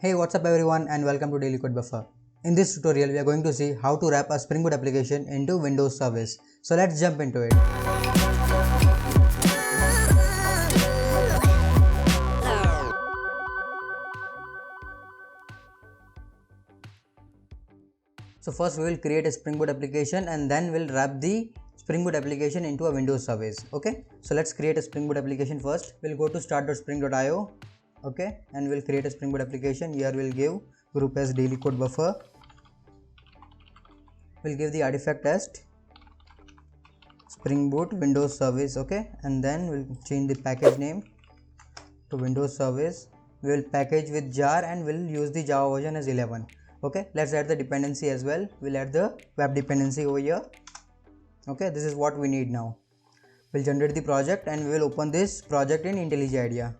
Hey, what's up everyone and welcome to Daily Code Buffer. In this tutorial, we are going to see how to wrap a Spring Boot application into Windows service. So let's jump into it. So first we will create a Spring Boot application and then we'll wrap the Spring Boot application into a Windows service. Okay, so let's create a Spring Boot application first. We'll go to start.spring.io. Okay, and we'll create a Spring Boot application. Here we'll give group as Daily Code Buffer. We'll give the artifact as Spring Boot Windows Service. Okay, and then we'll change the package name to Windows Service. We will package with jar and we'll use the Java version as 11. Okay, let's add the dependency as well. We'll add the web dependency over here. Okay, this is what we need now. We'll generate the project and we will open this project in IntelliJ IDEA.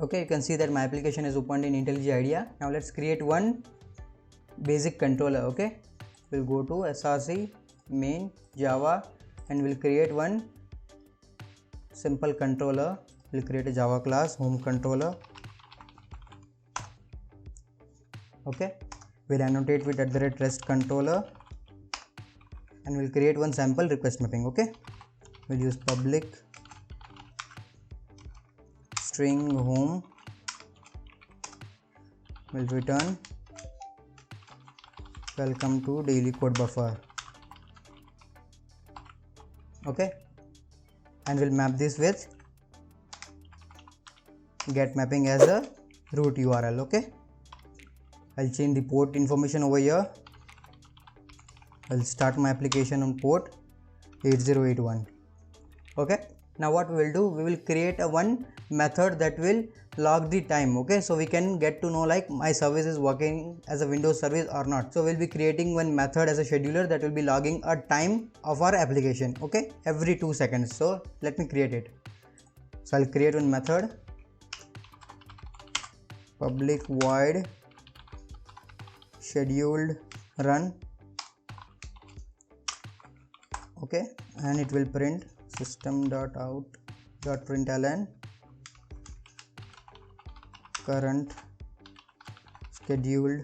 Okay, you can see that my application is opened in IntelliJ IDEA. Now let's create one basic controller. Okay, we'll go to src main java and we'll create one simple controller. We'll create a Java class home controller. Okay, we'll annotate with @rest controller and we'll create one sample request mapping. Okay, we'll use public string home. We'll return welcome to Daily Code Buffer. Okay, and we'll map this with get mapping as a root URL. Okay, I'll change the port information over here. I'll start my application on port 8081. Okay, now what we will do, we will create a one method that will log the time. Okay, so we can get to know like my service is working as a Windows service or not. So we'll be creating one method as a scheduler that will be logging a time of our application. Okay, every 2 seconds. So let me create it. So I'll create one method, public void scheduled run. Okay, and it will print system.out.println current scheduled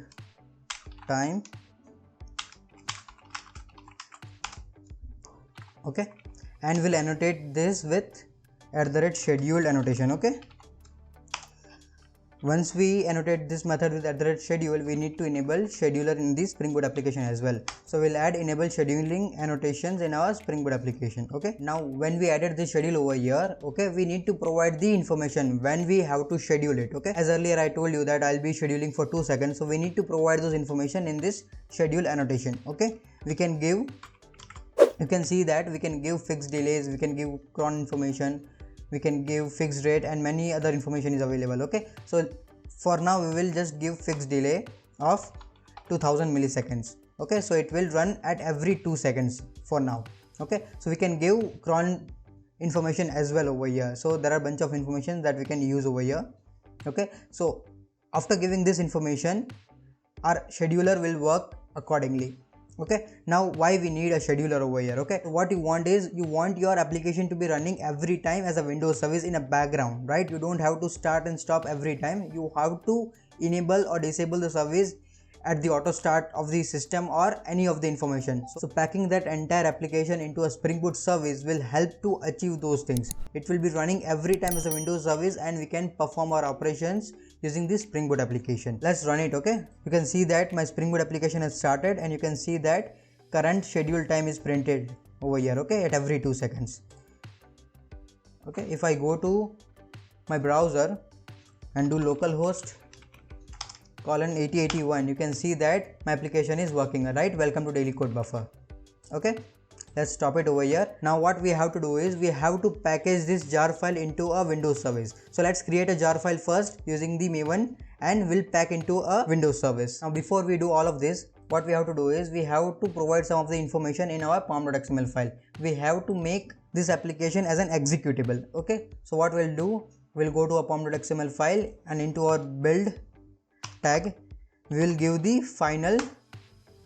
time. Okay, and we'll annotate this with @scheduled annotation. Okay, once we annotate this method with @schedule, we need to enable scheduler in the Spring Boot application as well. So we'll add enable scheduling annotations in our Spring Boot application. Okay, now when we added the schedule over here, okay, we need to provide the information when we have to schedule it. Okay, as earlier I told you that I'll be scheduling for 2 seconds, so we need to provide those information in this schedule annotation. Okay, we can give, you can see that we can give fixed delays, we can give cron information, we can give fixed rate, and many other information is available. Okay, so for now we will just give fixed delay of 2000 milliseconds. Okay, so it will run at every 2 seconds for now. Okay, so we can give cron information as well over here. So there are a bunch of information that we can use over here. Okay, so after giving this information, our scheduler will work accordingly. Okay, now why we need a scheduler over here? Okay, what you want is you want your application to be running every time as a Windows service in a background, right? You don't have to start and stop every time. You have to enable or disable the service at the auto start of the system or any of the information. So packing that entire application into a Spring Boot service will help to achieve those things. It will be running every time as a Windows service and we can perform our operations using this Spring Boot application. Let's run it. Okay, you can see that my Spring Boot application has started and you can see that current schedule time is printed over here. Okay, at every 2 seconds. Okay, if I go to my browser and do localhost colon 8081, you can see that my application is working. Right, welcome to Daily Code Buffer. Okay, let's stop it over here. Now what we have to do is we have to package this jar file into a Windows service. So let's create a jar file first using the maven and we'll pack into a Windows service. Now before we do all of this, what we have to do is we have to provide some of the information in our pom.xml file. We have to make this application as an executable. Okay, so what we'll do, we'll go to a pom.xml file and into our build tag we will give the final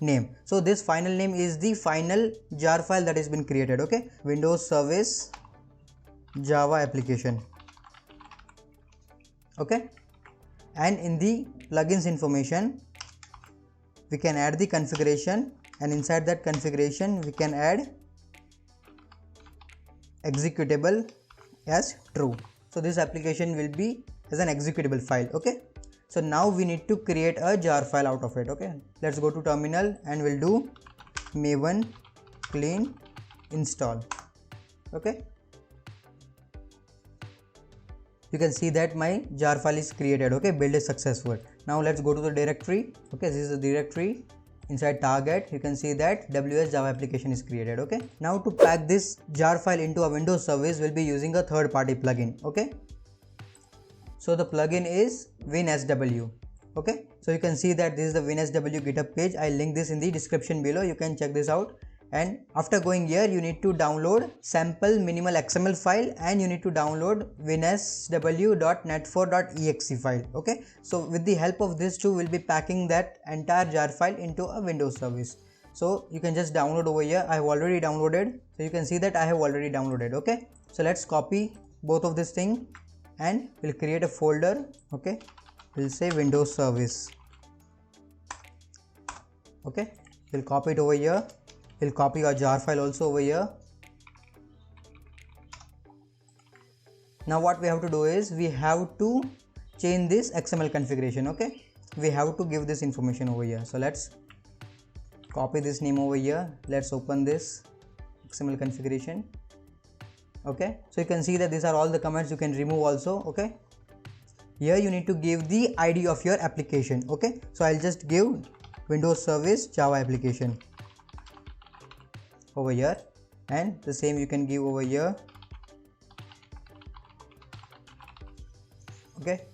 name. So this final name is the final jar file that has been created. Okay, Windows Service Java application. Okay, and in the plugins information we can add the configuration, and inside that configuration we can add executable as true. So this application will be as an executable file. Okay, so now we need to create a jar file out of it. Okay, let's go to terminal and we'll do maven clean install. Okay, you can see that my jar file is created. Okay, build is successful. Now let's go to the directory. Okay, this is the directory. Inside target you can see that WS Java application is created. Okay, now to pack this jar file into a Windows service we'll be using a third party plugin. Okay, so the plugin is WinSW. Okay, so you can see that this is the WinSW GitHub page. I'll link this in the description below, you can check this out. And after going here you need to download sample minimal XML file, and you need to download winsw.net4.exe file. Okay, so with the help of these two we'll be packing that entire jar file into a Windows service. So you can just download over here. I have already downloaded, so you can see that I have already downloaded. Okay, so let's copy both of this thing and we'll create a folder. Okay, we'll say Windows service. Okay, we'll copy it over here. We'll copy our jar file also over here. Now what we have to do is we have to change this XML configuration. Okay, we have to give this information over here. So let's copy this name over here. Let's open this XML configuration. Okay, so you can see that these are all the comments you can remove also. Okay, here you need to give the ID of your application. Okay, so I'll just give Windows Service Java application over here, and the same you can give over here. Okay,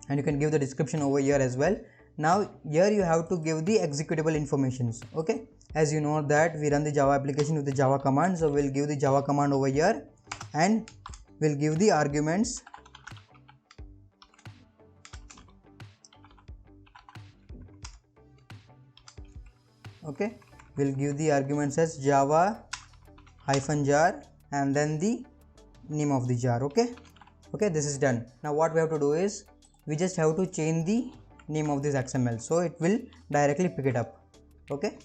and you can give the description over here as well. Now here you have to give the executable informations. Okay, as you know that we run the Java application with the Java command, so we'll give the Java command over here and we'll give the arguments. Okay, we'll give the arguments as java -jar and then the name of the jar. Okay, this is done. Now what we have to do is we just have to change the name of this XML, so it will directly pick it up. Okay,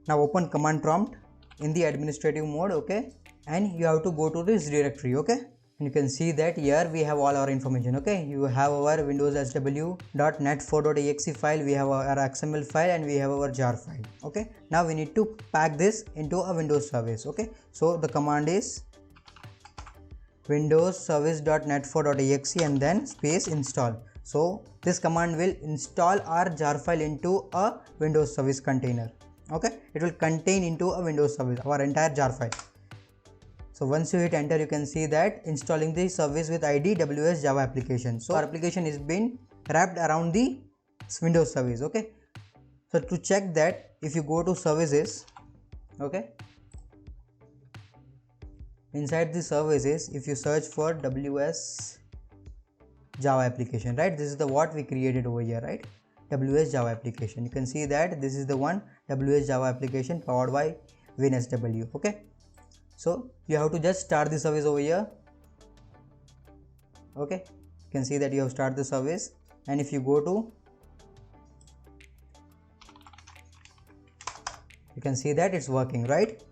now open command prompt in the administrative mode. Okay, and you have to go to this directory. Okay, and you can see that here we have all our information. Okay, you have our Windows SW.net4.exe file, we have our XML file, and we have our jar file. Okay, now we need to pack this into a Windows service. Okay, so the command is Windows service.net4.exe and then space install. So this command will install our jar file into a Windows service container. Okay, it will contain into a Windows service our entire jar file. So once you hit enter, you can see that installing the service with ID WS Java application. So our application is been wrapped around the Windows service. Okay, so to check that, if you go to services, okay, inside the services if you search for WS Java application, right, this is the what we created over here, right, WS Java application. You can see that this is the one, WS Java application powered by WinSW. Okay, so you have to just start the service over here. Okay, you can see that you have started the service, and if you go to, you can see that it's working, right.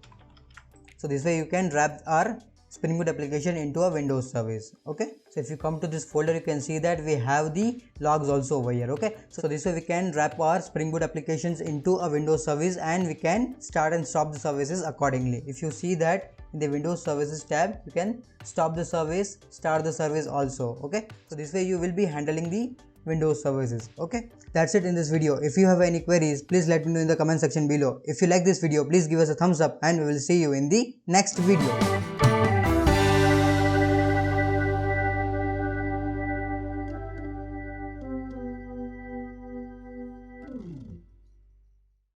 So this way you can wrap our SpringBoot application into a Windows service. Okay, so if you come to this folder, you can see that we have the logs also over here. Okay, so this way we can wrap our SpringBoot applications into a Windows service and we can start and stop the services accordingly. If you see that in the Windows services tab, you can stop the service, start the service also. Okay, so this way you will be handling the Windows services. Okay, that's it in this video. If you have any queries, please let me know in the comment section below. If you like this video, please give us a thumbs up and we will see you in the next video.